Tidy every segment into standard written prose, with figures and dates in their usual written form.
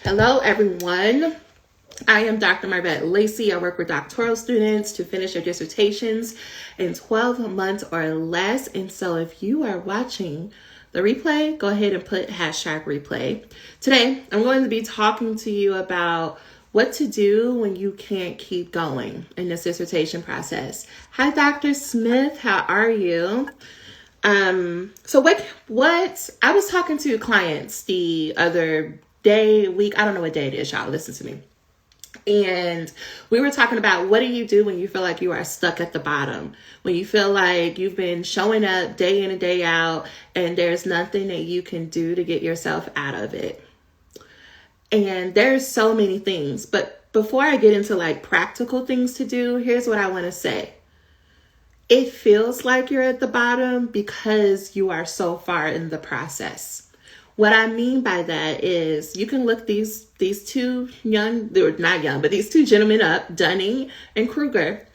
Hello, everyone. I am Dr. Marvette Lacy. I work with doctoral students to finish their dissertations in 12 months or less. And so if you are watching the replay, go ahead and put #replay. Today, I'm going to be talking to you about what to do when you can't keep going in this dissertation process. Hi, Dr. Smith. How are you? So what I was talking to clients the other week, I don't know what day it is, y'all, listen to me. And we were talking about, what do you do when you feel like you are stuck at the bottom? When you feel like you've been showing up day in and day out and there's nothing that you can do to get yourself out of it. And there's so many things, but before I get into like practical things to do, here's what I want to say. It feels like you're at the bottom because you are so far in the process. What I mean by that is you can look these two these two gentlemen up, Dunning and Kruger,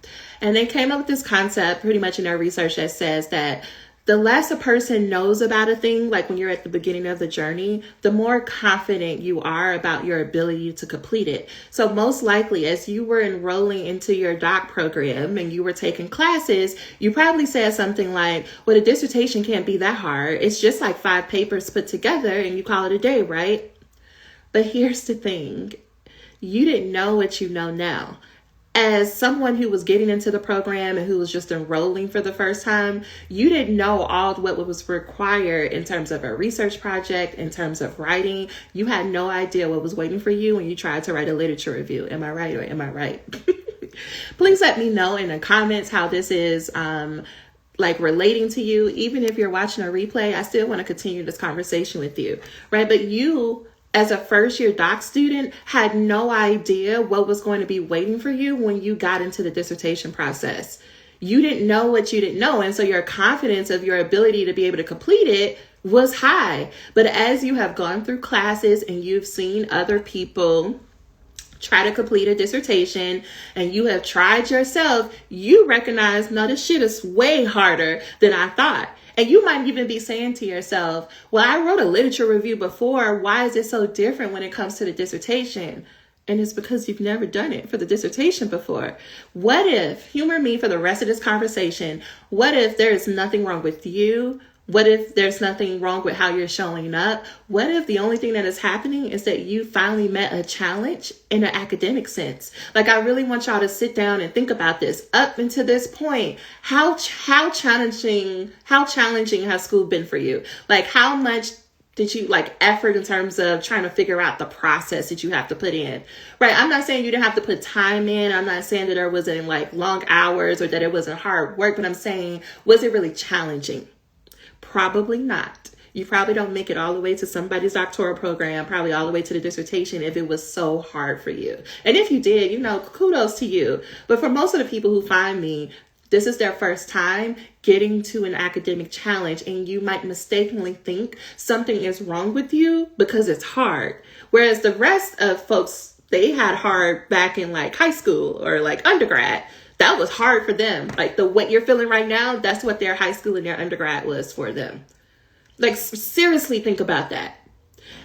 and they came up with this concept pretty much in their research that says that the less a person knows about a thing, like when you're at the beginning of the journey, the more confident you are about your ability to complete it. So most likely, as you were enrolling into your doc program and you were taking classes, you probably said something like, well, a dissertation can't be that hard. It's just like 5 papers put together and you call it a day, right? But here's the thing. You didn't know what you know now. As someone who was getting into the program and who was just enrolling for the first time, you didn't know all what was required in terms of a research project, in terms of writing. You had no idea what was waiting for you when you tried to write a literature review. Am I right or am I right? Please let me know in the comments how this is like relating to you. Even if you're watching a replay, I still want to continue this conversation with you, right? But you, as a first-year doc student, had no idea what was going to be waiting for you when you got into the dissertation process. You didn't know what you didn't know, and so your confidence of your ability to be able to complete it was high. But as you have gone through classes and you've seen other people try to complete a dissertation and you have tried yourself, you recognize, no, this shit is way harder than I thought. And you might even be saying to yourself, well, I wrote a literature review before. Why is it so different when it comes to the dissertation? And it's because you've never done it for the dissertation before. What if, humor me for the rest of this conversation, what if there is nothing wrong with you? What if there's nothing wrong with how you're showing up? What if the only thing that is happening is that you finally met a challenge in an academic sense? Like, I really want y'all to sit down and think about this. Up until this point, how challenging has school been for you? Like, how much did you effort in terms of trying to figure out the process that you have to put in, right? I'm not saying you didn't have to put time in. I'm not saying that there wasn't like long hours or that it wasn't hard work, but I'm saying, was it really challenging? Probably not. You probably don't make it all the way to somebody's doctoral program, probably all the way to the dissertation if it was so hard for you. And if you did, kudos to you. But for most of the people who find me, this is their first time getting to an academic challenge, and you might mistakenly think something is wrong with you because it's hard. Whereas the rest of folks, they had hard back in like high school or like undergrad. That was hard for them. Like what you're feeling right now, that's what their high school and their undergrad was for them. Like, seriously think about that.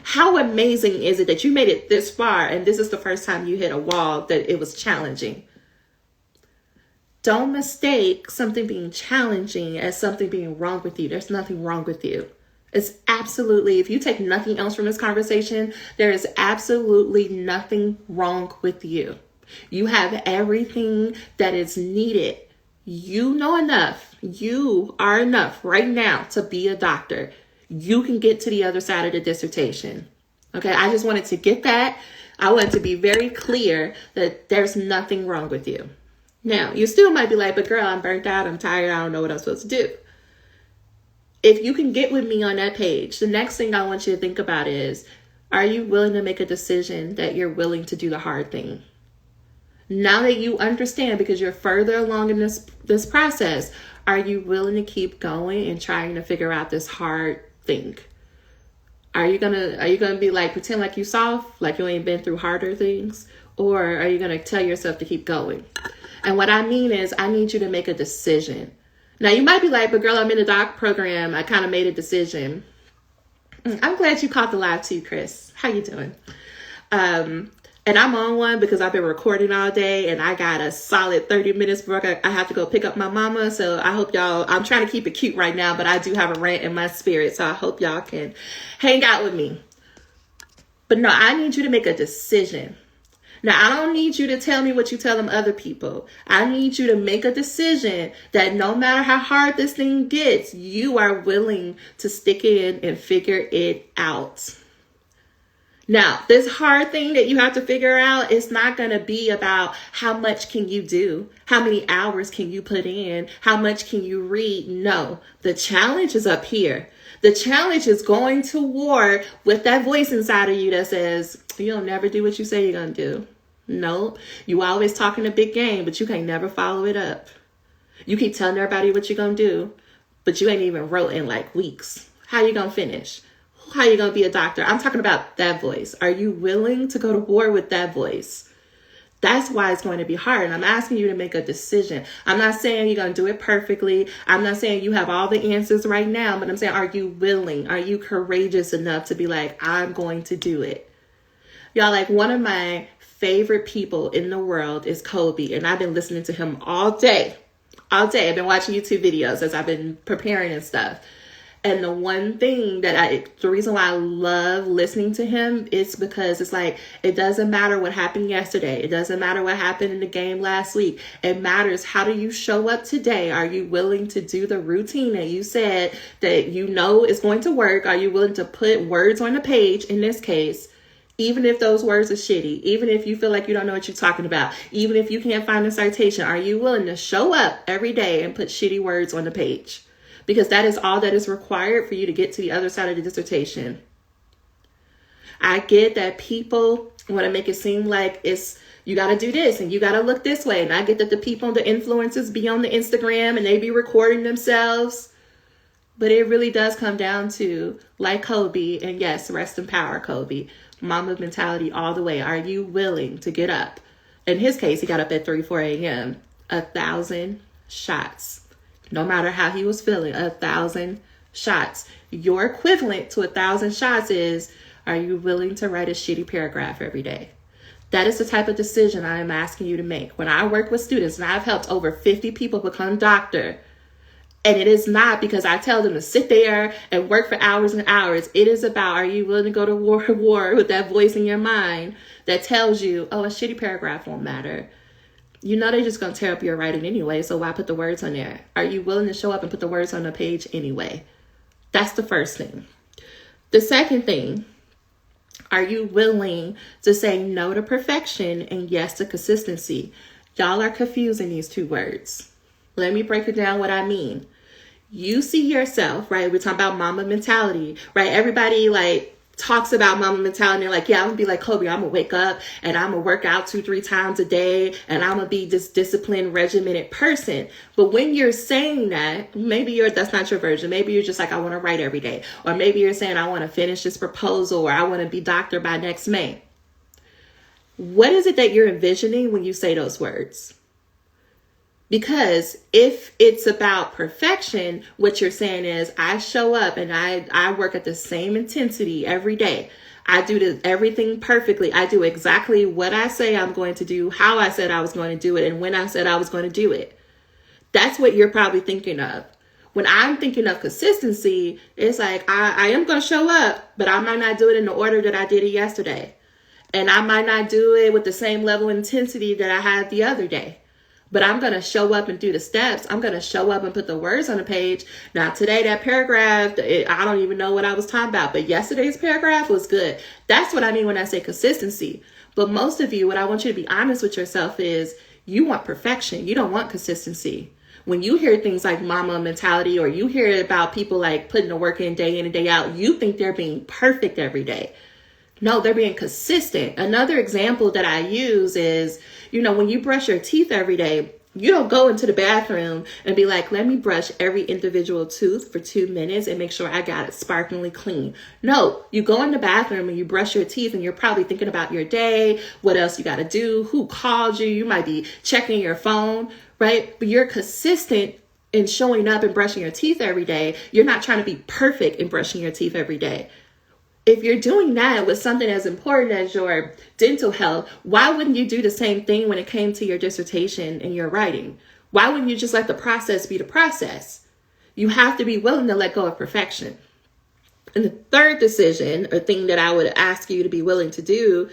How amazing is it that you made it this far and this is the first time you hit a wall that it was challenging? Don't mistake something being challenging as something being wrong with you. There's nothing wrong with you. It's absolutely, if you take nothing else from this conversation, there is absolutely nothing wrong with you. You have everything that is needed. You know enough. You are enough right now to be a doctor. You can get to the other side of the dissertation. Okay, I just wanted to get that. I want to be very clear that there's nothing wrong with you. Now, you still might be like, but girl, I'm burnt out. I'm tired. I don't know what I'm supposed to do. If you can get with me on that page, the next thing I want you to think about is, are you willing to make a decision that you're willing to do the hard thing? Now that you understand, because you're further along in this process, are you willing to keep going and trying to figure out this hard thing? Are you gonna be like, pretend like you soft, like you ain't been through harder things? Or are you gonna tell yourself to keep going? And what I mean is, I need you to make a decision. Now you might be like, but girl, I'm in a doc program. I kind of made a decision. I'm glad you caught the live too, Chris. How you doing? And I'm on one because I've been recording all day and I got a solid 30 minutes before I have to go pick up my mama. So I hope y'all, I'm trying to keep it cute right now, but I do have a rant in my spirit. So I hope y'all can hang out with me. But no, I need you to make a decision. Now, I don't need you to tell me what you tell them other people. I need you to make a decision that no matter how hard this thing gets, you are willing to stick it in and figure it out. Now, this hard thing that you have to figure out is not going to be about how much can you do, how many hours can you put in, how much can you read. No, the challenge is up here. The challenge is going to war with that voice inside of you that says, you'll never do what you say you're going to do. No, you always talking a big game, but you can't never follow it up. You keep telling everybody what you're going to do, but you ain't even wrote in like weeks. How you going to finish? How you going to be a doctor? I'm talking about that voice. Are you willing to go to war with that voice? That's why it's going to be hard. And I'm asking you to make a decision. I'm not saying you're going to do it perfectly. I'm not saying you have all the answers right now, but I'm saying, are you willing? Are you courageous enough to be like, I'm going to do it? Y'all, like one of my favorite people in the world is Kobe. And I've been listening to him all day. All day. I've been watching YouTube videos as I've been preparing and stuff. And the one thing the reason why I love listening to him is because it's like, it doesn't matter what happened yesterday. It doesn't matter what happened in the game last week. It matters, how do you show up today? Are you willing to do the routine that you said that you know is going to work? Are you willing to put words on the page, in this case, even if those words are shitty, even if you feel like you don't know what you're talking about, even if you can't find a citation, are you willing to show up every day and put shitty words on the page? Because that is all that is required for you to get to the other side of the dissertation. I get that people want to make it seem like it's, you got to do this and you got to look this way. And I get that the people, the influencers be on the Instagram and they be recording themselves. But it really does come down to, like Kobe, and yes, rest in power, Kobe, mama mentality all the way. Are you willing to get up? In his case, he got up at 4 a.m., 1,000 shots. No matter how he was feeling, 1,000 shots. Your equivalent to 1,000 shots is, are you willing to write a shitty paragraph every day? That is the type of decision I am asking you to make. When I work with students, and I've helped over 50 people become doctor, and it is not because I tell them to sit there and work for hours and hours. It is about, are you willing to go to war with that voice in your mind that tells you, oh, a shitty paragraph won't matter. You know they're just going to tear up your writing anyway, so why put the words on there? Are you willing to show up and put the words on the page anyway? That's the first thing. The second thing, are you willing to say no to perfection and yes to consistency? Y'all are confusing these two words. Let me break it down what I mean. You see yourself, right? We're talking about mama mentality, right? Everybody like talks about mama mentality. They're like, yeah, I'm gonna be like Kobe. I'm gonna wake up and I'm gonna work out 2-3 times a day and I'm gonna be this disciplined, regimented person. But when you're saying that, maybe that's not your version. Maybe you're just like, I want to write every day. Or maybe you're saying, I want to finish this proposal, or I want to be doctor by next May. What is it that you're envisioning when you say those words? Because if it's about perfection, what you're saying is, I show up and I work at the same intensity every day. I do everything perfectly. I do exactly what I say I'm going to do, how I said I was going to do it, and when I said I was going to do it. That's what you're probably thinking of. When I'm thinking of consistency, it's like, I am going to show up, but I might not do it in the order that I did it yesterday. And I might not do it with the same level of intensity that I had the other day. But I'm going to show up and do the steps. I'm going to show up and put the words on the page. Now, today, that paragraph, I don't even know what I was talking about. But yesterday's paragraph was good. That's what I mean when I say consistency. But most of you, what I want you to be honest with yourself is, you want perfection. You don't want consistency. When you hear things like mama mentality, or you hear about people like putting the work in and day out, you think they're being perfect every day. No, they're being consistent. Another example that I use is, when you brush your teeth every day, you don't go into the bathroom and be like, let me brush every individual tooth for 2 minutes and make sure I got it sparkingly clean. No, you go in the bathroom and you brush your teeth and you're probably thinking about your day, what else you got to do, who called you. You might be checking your phone, right? But you're consistent in showing up and brushing your teeth every day. You're not trying to be perfect in brushing your teeth every day. If you're doing that with something as important as your dental health, why wouldn't you do the same thing when it came to your dissertation and your writing? Why wouldn't you just let the process be the process? You have to be willing to let go of perfection. And the third decision or thing that I would ask you to be willing to do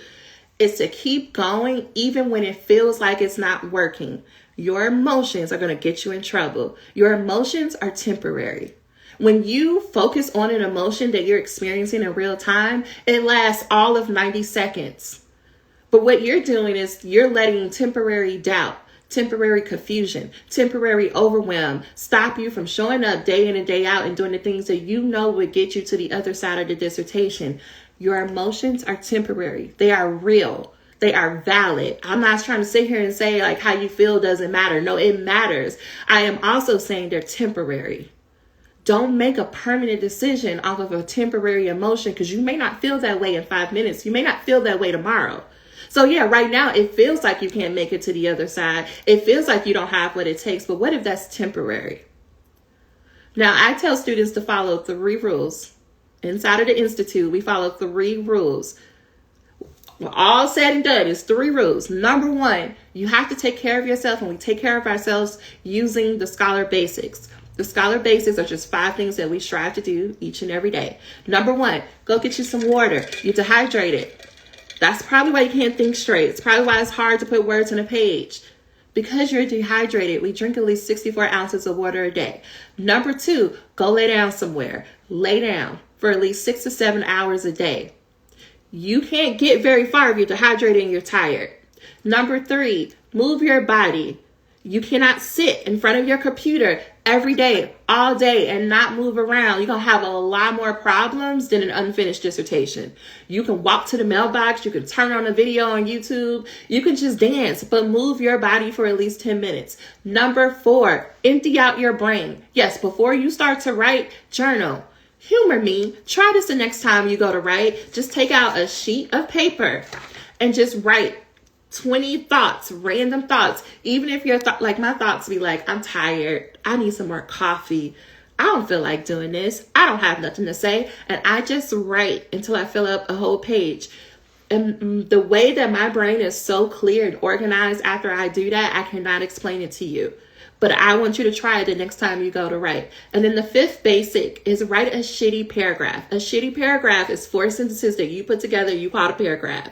is to keep going even when it feels like it's not working. Your emotions are going to get you in trouble. Your emotions are temporary. When you focus on an emotion that you're experiencing in real time, it lasts all of 90 seconds. But what you're doing is you're letting temporary doubt, temporary confusion, temporary overwhelm stop you from showing up day in and day out and doing the things that you know would get you to the other side of the dissertation. Your emotions are temporary. They are real. They are valid. I'm not trying to sit here and say like how you feel doesn't matter. No, it matters. I am also saying they're temporary. Don't make a permanent decision off of a temporary emotion, because you may not feel that way in 5 minutes. You may not feel that way tomorrow. So yeah, right now it feels like you can't make it to the other side. It feels like you don't have what it takes. But what if that's temporary? Now, I tell students to follow 3 rules. Inside of the Institute, we follow 3 rules. Well, all said and done, it's 3 rules. Number 1, you have to take care of yourself, and we take care of ourselves using the Scholar Basics. The Scholar Basics are just 5 things that we strive to do each and every day. Number 1, go get you some water. You're dehydrated. That's probably why you can't think straight. It's probably why it's hard to put words on a page. Because you're dehydrated, we drink at least 64 ounces of water a day. Number 2, go lay down somewhere. Lay down for at least 6 to 7 hours a day. You can't get very far if you're dehydrated and you're tired. Number 3, move your body. You cannot sit in front of your computer every day, all day, and not move around. You're going to have a lot more problems than an unfinished dissertation. You can walk to the mailbox. You can turn on a video on YouTube. You can just dance, but move your body for at least 10 minutes. Number 4, empty out your brain. Yes, before you start to write, journal. Humor me. Try this the next time you go to write. Just take out a sheet of paper and just write 20 thoughts, random thoughts. Even if your like my thoughts be like, I'm tired. I need some more coffee. I don't feel like doing this. I don't have nothing to say. And I just write until I fill up a whole page. And the way that my brain is so clear and organized after I do that, I cannot explain it to you. But I want you to try it the next time you go to write. And then the 5th basic is write a shitty paragraph. A shitty paragraph is 4 sentences that you put together, you call a paragraph.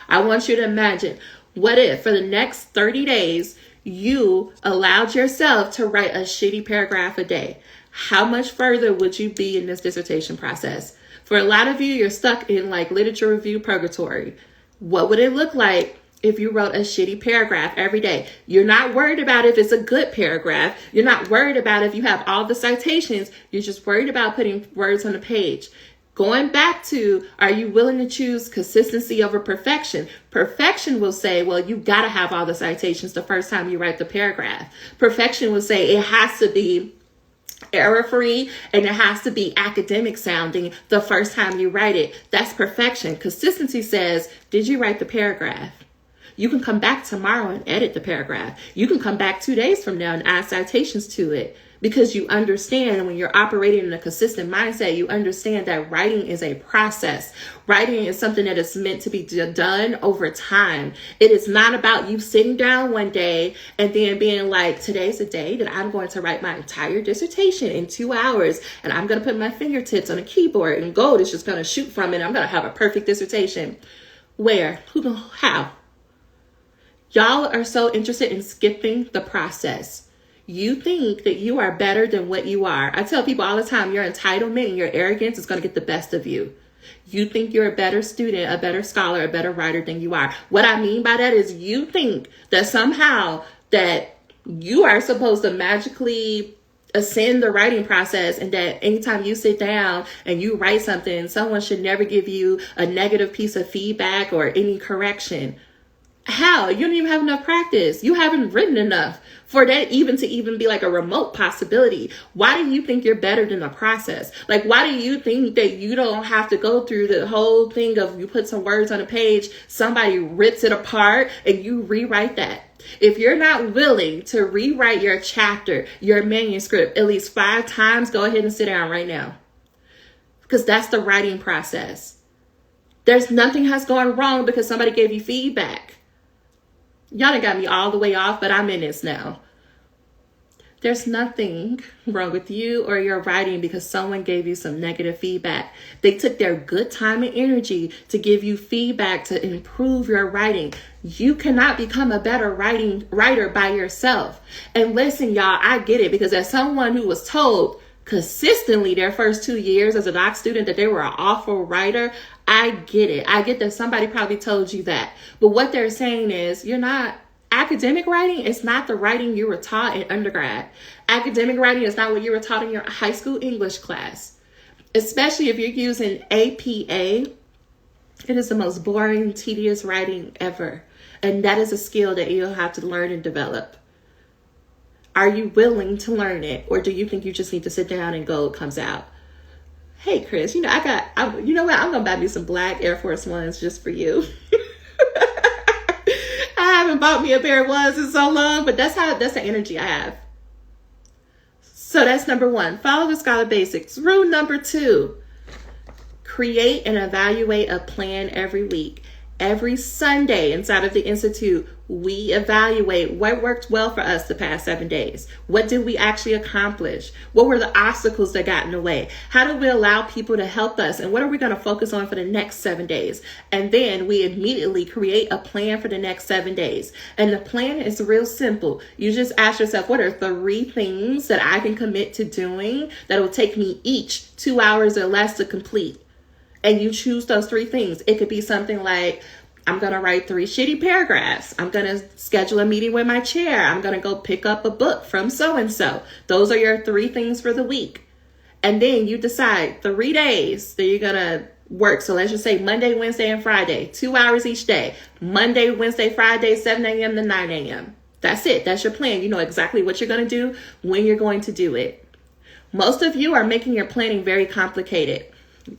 I want you to imagine, what if for the next 30 days, you allowed yourself to write a shitty paragraph a day? How much further would you be in this dissertation process? For a lot of you, you're stuck in like literature review purgatory. What would it look like if you wrote a shitty paragraph every day? You're not worried about if it's a good paragraph. You're not worried about if you have all the citations. You're just worried about putting words on the page. Going back to, are you willing to choose consistency over perfection? Perfection will say, well, you got to have all the citations the first time you write the paragraph. Perfection will say it has to be error-free and it has to be academic sounding the first time you write it. That's perfection. Consistency says, did you write the paragraph? You can come back tomorrow and edit the paragraph. You can come back 2 days from now and add citations to it. Because you understand, when you're operating in a consistent mindset, you understand that writing is a process. Writing is something that is meant to be done over time. It is not about you sitting down one day and then being like, today's the day that I'm going to write my entire dissertation in 2 hours. And I'm going to put my fingertips on a keyboard and gold is just going to shoot from it. I'm going to have a perfect dissertation. Where? Who? How? Y'all are so interested in skipping the process. You think that you are better than what you are. I tell people all the time, your entitlement and your arrogance is going to get the best of you. You think you're a better student, a better scholar, a better writer than you are. What I mean by that is you think that somehow that you are supposed to magically ascend the writing process, and that anytime you sit down and you write something, someone should never give you a negative piece of feedback or any correction. How? You don't even have enough practice. You haven't written enough for that even to even be like a remote possibility. Why do you think you're better than the process? Like, why do you think that you don't have to go through the whole thing of you put some words on a page, somebody rips it apart, and you rewrite that? If you're not willing to rewrite your chapter, your manuscript at least 5 times, go ahead and sit down right now. Because that's the writing process. There's nothing has gone wrong because somebody gave you feedback. Y'all done got me all the way off, but I'm in this now. There's nothing wrong with you or your writing because someone gave you some negative feedback. They took their good time and energy to give you feedback to improve your writing. You cannot become a better writer by yourself. And listen, y'all, I get it, because as someone who was told consistently their first 2 years as a doc student that they were an awful writer, I get it. I get that somebody probably told you that. But what they're saying is you're not. Academic writing is not the writing you were taught in undergrad. Academic writing is not what you were taught in your high school English class. Especially if you're using APA, it is the most boring, tedious writing ever. And that is a skill that you'll have to learn and develop. Are you willing to learn it? Or do you think you just need to sit down and gold comes out? Hey, Chris, you know what? I'm going to buy me some black Air Force Ones just for you. I haven't bought me a pair of ones in so long, but that's the energy I have. So that's number 1. Follow the scholar basics. Rule number 2, create and evaluate a plan every week. Every Sunday inside of the Institute, we evaluate what worked well for us the past 7 days. What did we actually accomplish? What were the obstacles that got in the way? How do we allow people to help us? And what are we going to focus on for the next 7 days? And then we immediately create a plan for the next 7 days. And the plan is real simple. You just ask yourself, what are 3 things that I can commit to doing that will take me each 2 hours or less to complete? And you choose those 3 things. It could be something like, I'm going to write 3 shitty paragraphs. I'm going to schedule a meeting with my chair. I'm going to go pick up a book from so-and-so. Those are your 3 things for the week. And then you decide 3 days that you're going to work. So let's just say Monday, Wednesday, and Friday, 2 hours each day. Monday, Wednesday, Friday, 7 a.m. to 9 a.m. That's it. That's your plan. You know exactly what you're going to do, when you're going to do it. Most of you are making your planning very complicated.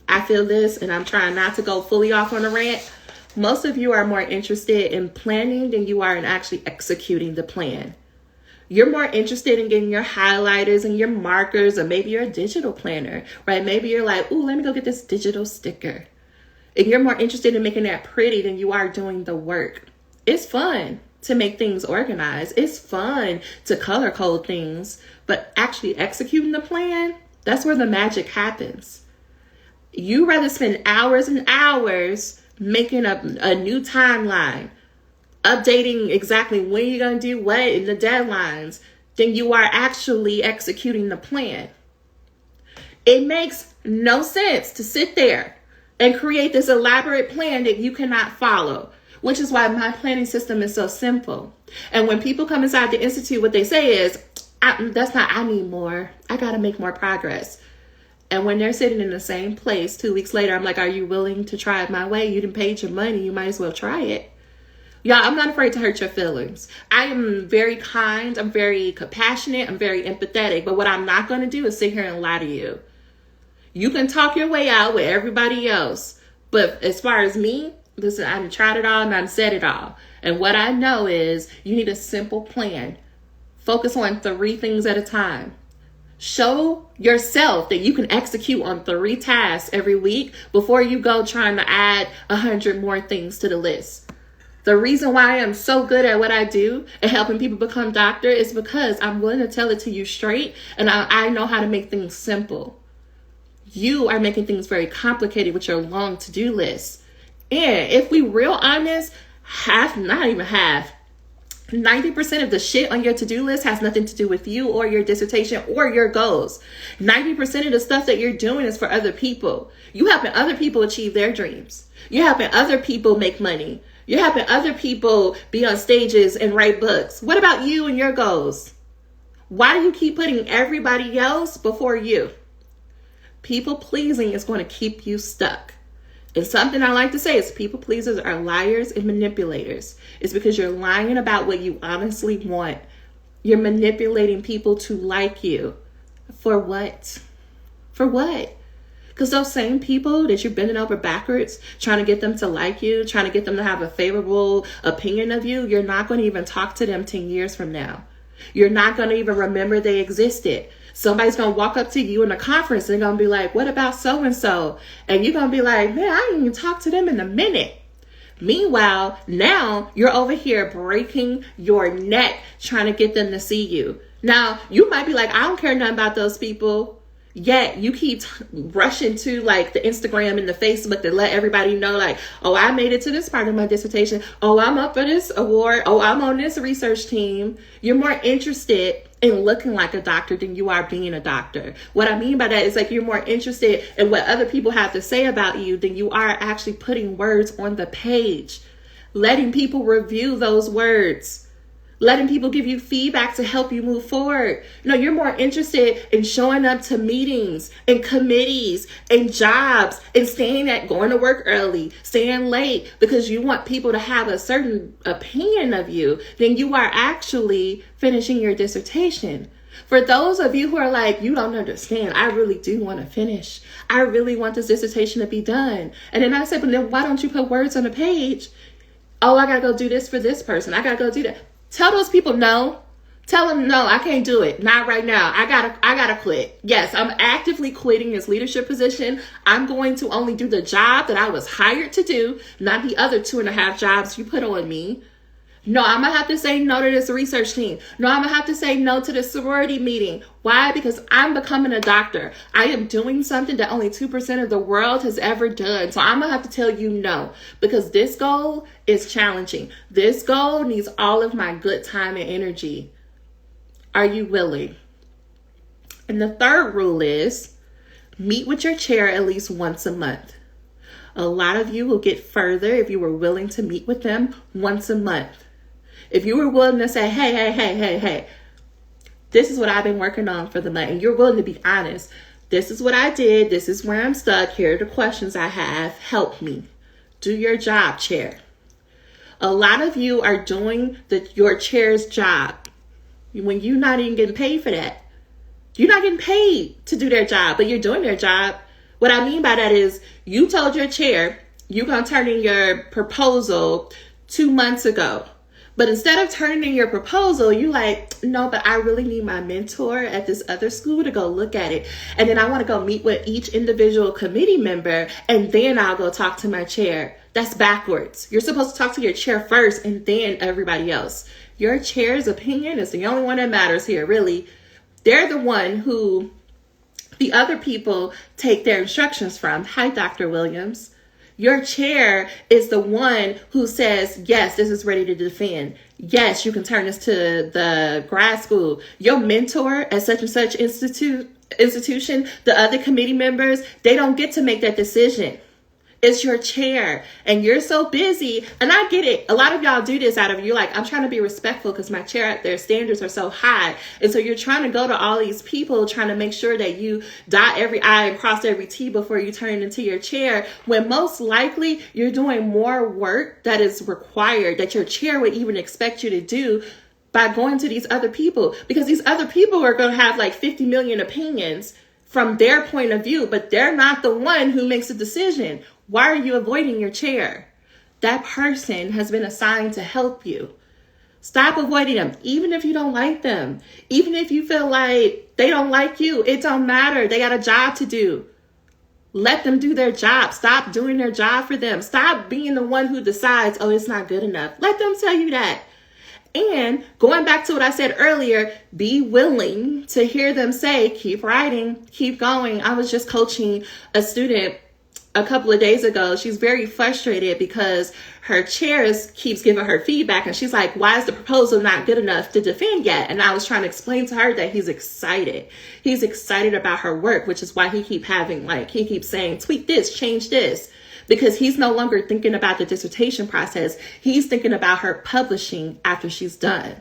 I feel this, and I'm trying not to go fully off on a rant. Most of you are more interested in planning than you are in actually executing the plan. You're more interested in getting your highlighters and your markers, or maybe you're a digital planner, right? Maybe you're like, ooh, let me go get this digital sticker. And you're more interested in making that pretty than you are doing the work. It's fun to make things organized. It's fun to color code things, but actually executing the plan, that's where the magic happens. You rather spend hours and hours making up a new timeline, updating exactly when you're going to do what and the deadlines, than you are actually executing the plan. It makes no sense to sit there and create this elaborate plan that you cannot follow, which is why my planning system is so simple. And when people come inside the Institute, what they say is, I need more. I got to make more progress. And when they're sitting in the same place 2 weeks later, I'm like, are you willing to try it my way? You done paid your money. You might as well try it. Y'all, I'm not afraid to hurt your feelings. I am very kind. I'm very compassionate. I'm very empathetic. But what I'm not going to do is sit here and lie to you. You can talk your way out with everybody else. But as far as me, listen, I've tried it all and I've said it all. And what I know is you need a simple plan. Focus on 3 things at a time. Show yourself that you can execute on 3 tasks every week before you go trying to add 100 more things to the list. The reason why I'm so good at what I do and helping people become doctors is because I'm willing to tell it to you straight, and I know how to make things simple. You are making things very complicated with your long to-do list. And if we real honest, 90% of the shit on your to-do list has nothing to do with you or your dissertation or your goals. 90% of the stuff that you're doing is for other people. You helping other people achieve their dreams. You're helping other people make money. You're helping other people be on stages and write books. What about you and your goals? Why do you keep putting everybody else before you? People pleasing is going to keep you stuck. And something I like to say is people pleasers are liars and manipulators. It's because you're lying about what you honestly want. You're manipulating people to like you. For what? For what? Because those same people that you're bending over backwards, trying to get them to like you, trying to get them to have a favorable opinion of you, you're not going to even talk to them 10 years from now. You're not going to even remember they existed. Somebody's going to walk up to you in a conference and they're going to be like, what about so-and-so? And you're going to be like, man, I didn't even talk to them in a minute. Meanwhile, now you're over here breaking your neck trying to get them to see you. Now, you might be like, I don't care nothing about those people. Yet you keep rushing to like the Instagram and the Facebook to let everybody know like, oh, I made it to this part of my dissertation. Oh, I'm up for this award. Oh, I'm on this research team. You're more interested in looking like a doctor than you are being a doctor. What I mean by that is like you're more interested in what other people have to say about you than you are actually putting words on the page, letting people review those words, letting people give you feedback to help you move forward. No, you're more interested in showing up to meetings and committees and jobs and going to work early, staying late because you want people to have a certain opinion of you than you are actually finishing your dissertation. For those of you who are like, you don't understand, I really do want to finish. I really want this dissertation to be done. And then I said, but then why don't you put words on the page? Oh, I got to go do this for this person. I got to go do that. Tell those people no. Tell them no, I can't do it. Not right now. I gotta quit. Yes, I'm actively quitting this leadership position. I'm going to only do the job that I was hired to do, not the other 2.5 jobs you put on me. No, I'm going to have to say no to this research team. No, I'm going to have to say no to this sorority meeting. Why? Because I'm becoming a doctor. I am doing something that only 2% of the world has ever done. So I'm going to have to tell you no, because this goal is challenging. This goal needs all of my good time and energy. Are you willing? And the third rule is meet with your chair at least once a month. A lot of you will get further if you were willing to meet with them once a month. If you were willing to say, hey, this is what I've been working on for the month, and you're willing to be honest, this is what I did, this is where I'm stuck, here are the questions I have, help me. Do your job, chair. A lot of you are doing your chair's job when you're not even getting paid for that. You're not getting paid to do their job, but you're doing their job. What I mean by that is you told your chair you're going to turn in your proposal 2 months ago. But instead of turning in your proposal, you like, no, but I really need my mentor at this other school to go look at it. And then I want to go meet with each individual committee member, and then I'll go talk to my chair. That's backwards. You're supposed to talk to your chair first and then everybody else. Your chair's opinion is the only one that matters here, really. They're the one who the other people take their instructions from. Hi, Dr. Williams. Your chair is the one who says, yes, this is ready to defend. Yes, you can turn this to the grad school. Your mentor at such and such institution, the other committee members, they don't get to make that decision. It's your chair, and you're so busy. And I get it. A lot of y'all do this out of you like, I'm trying to be respectful because my chair, their standards are so high. And so you're trying to go to all these people, trying to make sure that you dot every I and cross every T before you turn it into your chair, when most likely you're doing more work that is required that your chair would even expect you to do by going to these other people, because these other people are going to have like 50 million opinions from their point of view, but they're not the one who makes a decision. Why are you avoiding your chair? That person has been assigned to help you. Stop avoiding them, even if you don't like them. Even if you feel like they don't like you, it don't matter. They got a job to do. Let them do their job. Stop doing their job for them. Stop being the one who decides, oh, it's not good enough. Let them tell you that. And going back to what I said earlier, be willing to hear them say, keep writing, keep going. I was just coaching a student a couple of days ago. She's very frustrated because her chair keeps giving her feedback, and she's like, why is the proposal not good enough to defend yet? And I was trying to explain to her that he's excited. He's excited about her work, which is why he keeps saying, tweak this, change this. Because he's no longer thinking about the dissertation process. He's thinking about her publishing after she's done.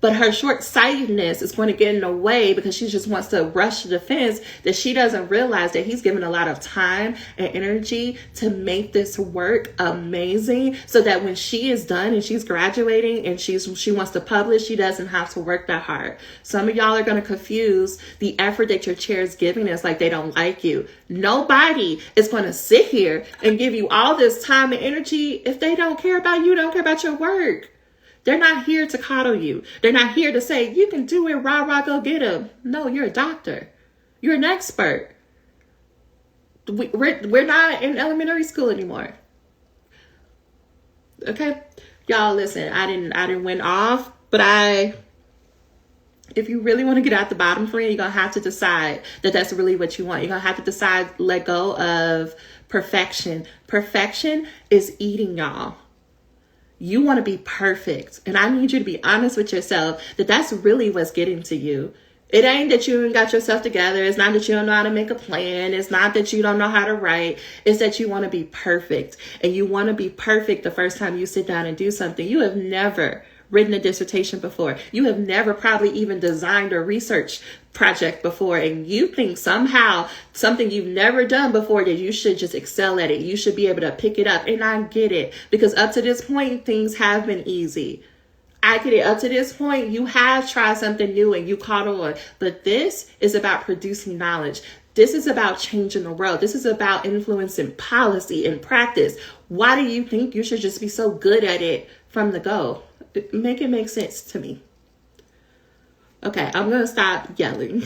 But her short-sightedness is going to get in the way because she just wants to rush to defense, that she doesn't realize that he's given a lot of time and energy to make this work amazing, so that when she is done and she's graduating and she wants to publish, she doesn't have to work that hard. Some of y'all are going to confuse the effort that your chair is giving as like they don't like you. Nobody is going to sit here and give you all this time and energy if they don't care about you, don't care about your work. They're not here to coddle you. They're not here to say, you can do it, rah, rah, go get him. No, you're a doctor. You're an expert. We're not in elementary school anymore. Okay? Y'all, listen, I didn't went off, but if you really want to get out the bottom for you, you're going to have to decide that that's really what you want. You're going to have to decide, let go of perfection. Perfection is eating y'all. You want to be perfect. And I need you to be honest with yourself that that's really what's getting to you. It ain't that you ain't got yourself together. It's not that you don't know how to make a plan. It's not that you don't know how to write. It's that you want to be perfect. And you want to be perfect the first time you sit down and do something. You have never written a dissertation before. You have never probably even designed a research project before. And you think somehow something you've never done before that you should just excel at it. You should be able to pick it up. And I get it. Because up to this point, things have been easy. I get it. Up to this point, you have tried something new and you caught on. But this is about producing knowledge. This is about changing the world. This is about influencing policy and practice. Why do you think you should just be so good at it from the go? Make it make sense to me. Okay, I'm going to stop yelling.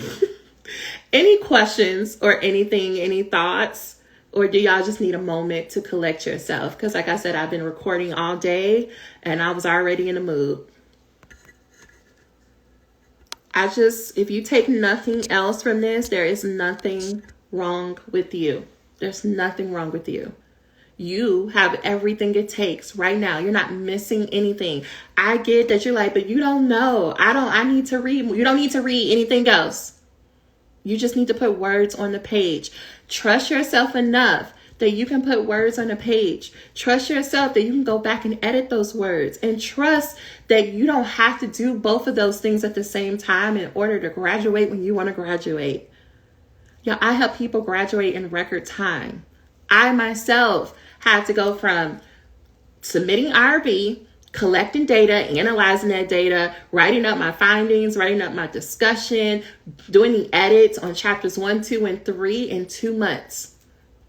Any questions or anything, any thoughts? Or do y'all just need a moment to collect yourself? Because like I said, I've been recording all day and I was already in the mood. If you take nothing else from this, there is nothing wrong with you. There's nothing wrong with you. You have everything it takes right now. You're not missing anything. I get that you're like, but you don't know. I need to read. You don't need to read anything else. You just need to put words on the page. Trust yourself enough that you can put words on a page. Trust yourself that you can go back and edit those words. And trust that you don't have to do both of those things at the same time in order to graduate when you want to graduate. Yeah, I help people graduate in record time. I myself had to go from submitting IRB, collecting data, analyzing that data, writing up my findings, writing up my discussion, doing the edits on chapters 1, 2, and 3 in 2 months.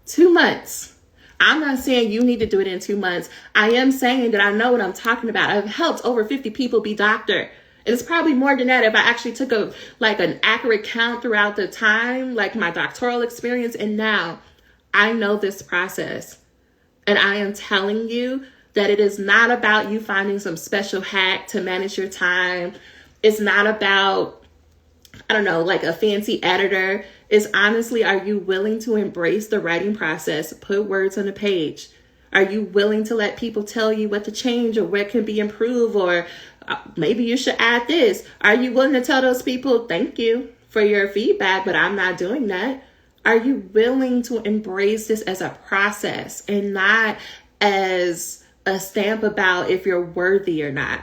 2 months. I'm not saying you need to do it in 2 months. I am saying that I know what I'm talking about. I've helped over 50 people be doctor. And it's probably more than that if I actually took an accurate count throughout the time, like my doctoral experience. And now I know this process. And I am telling you that it is not about you finding some special hack to manage your time. It's not about, like a fancy editor. It's honestly, are you willing to embrace the writing process? Put words on the page. Are you willing to let people tell you what to change or what can be improved, or maybe you should add this? Are you willing to tell those people, thank you for your feedback, but I'm not doing that? Are you willing to embrace this as a process and not as a stamp about if you're worthy or not?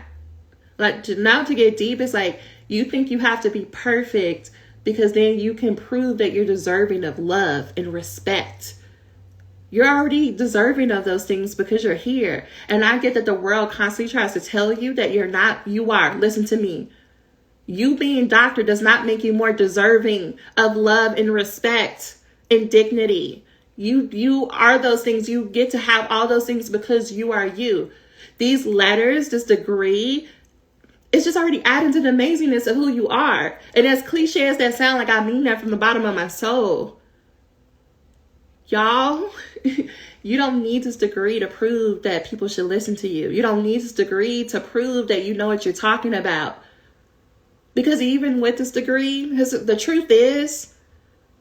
Like, now to get deep, it's like you think you have to be perfect because then you can prove that you're deserving of love and respect. You're already deserving of those things because you're here. And I get that the world constantly tries to tell you that you're not. You are. Listen to me. You being doctor does not make you more deserving of love and respect and dignity. You are those things. You get to have all those things because you are you. These letters, this degree, it's just already adding to the amazingness of who you are. And as cliche as that sound, like I mean that from the bottom of my soul. Y'all, you don't need this degree to prove that people should listen to you. You don't need this degree to prove that you know what you're talking about. Because even with this degree, the truth is,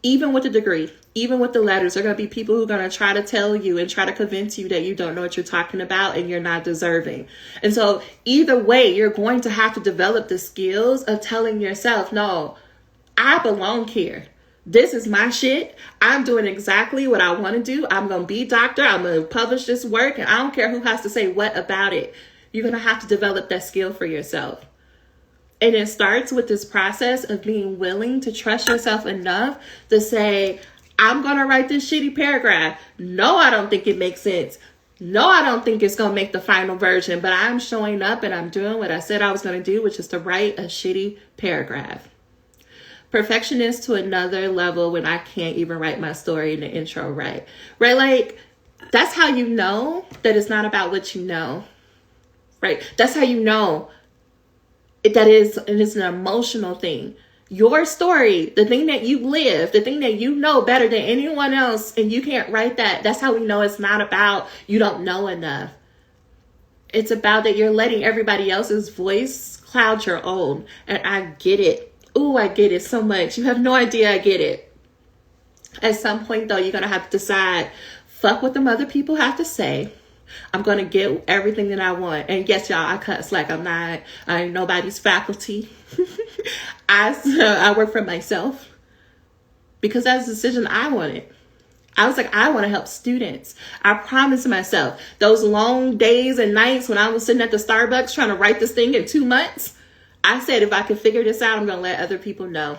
even with the degree, even with the letters, there are going to be people who are going to try to tell you and try to convince you that you don't know what you're talking about and you're not deserving. And so either way, you're going to have to develop the skills of telling yourself, no, I belong here. This is my shit. I'm doing exactly what I want to do. I'm going to be doctor. I'm going to publish this work. And I don't care who has to say what about it. You're going to have to develop that skill for yourself. And it starts with this process of being willing to trust yourself enough to say, I'm going to write this shitty paragraph. No, I don't think it makes sense. No, I don't think it's going to make the final version, but I'm showing up and I'm doing what I said I was going to do, which is to write a shitty paragraph. Perfectionist to another level when I can't even write my story in the intro right? Like, that's how you know that it's not about what you know. right? That's how you know it is an emotional thing. Your story, the thing that you live, the thing that you know better than anyone else, and you can't write that. That's how we know it's not about you don't know enough. It's about that you're letting everybody else's voice cloud your own. And I get it. Ooh, I get it so much. You have no idea I get it. At some point, though, you're going to have to decide, fuck what the other people have to say. I'm going to get everything that I want. And yes, y'all, I cuss like I ain't nobody's faculty. I work for myself because that's the decision I wanted. I was like, I want to help students. I promised myself those long days and nights when I was sitting at the Starbucks trying to write this thing in 2 months. I said, if I can figure this out, I'm going to let other people know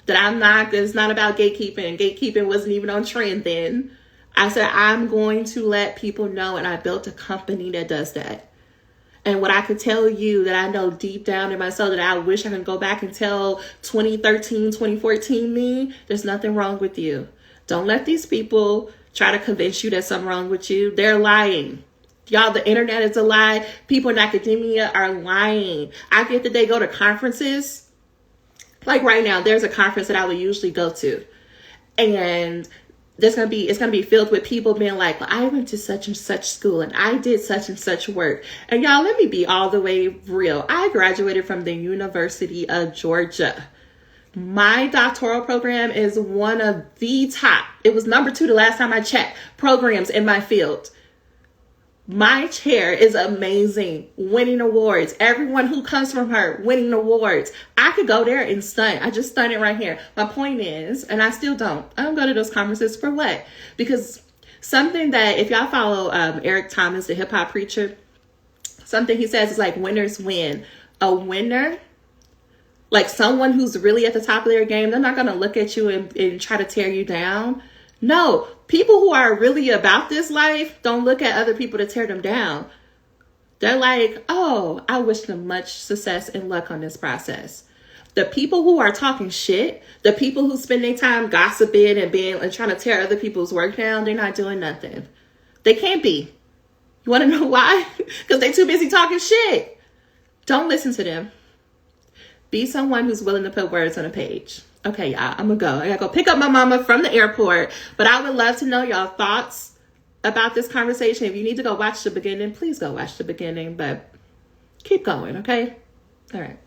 that it's not about gatekeeping. Gatekeeping wasn't even on trend then. I said, I'm going to let people know. And I built a company that does that. And what I could tell you that I know deep down in myself that I wish I could go back and tell 2013, 2014 me, there's nothing wrong with you. Don't let these people try to convince you there's something wrong with you. They're lying. Y'all, the internet is a lie. People in academia are lying. I get that they go to conferences. Like right now, there's a conference that I would usually go to. And it's going to be filled with people being like, well, I went to such and such school and I did such and such work. And y'all, let me be all the way real. I graduated from the University of Georgia. My doctoral program is one of the top. It was number 2 the last time I checked programs in my field. My chair is amazing, winning awards. Everyone who comes from her winning awards. I could go there and stunt. I just stunted right here. My point is, and I still don't. I don't go to those conferences for what? Because something that, if y'all follow Eric Thomas, the hip hop preacher, something he says is like winners win. A winner, like someone who's really at the top of their game, they're not going to look at you and try to tear you down. No, people who are really about this life don't look at other people to tear them down. They're like, oh, I wish them much success and luck on this process. The people who are talking shit, the people who spend their time gossiping and trying to tear other people's work down, they're not doing nothing. They can't be. You want to know why? Because they're too busy talking shit. Don't listen to them. Be someone who's willing to put words on a page. Okay, y'all, I'm going to go. I got to go pick up my mama from the airport. But I would love to know y'all thoughts about this conversation. If you need to go watch the beginning, please go watch the beginning. But keep going, okay? All right.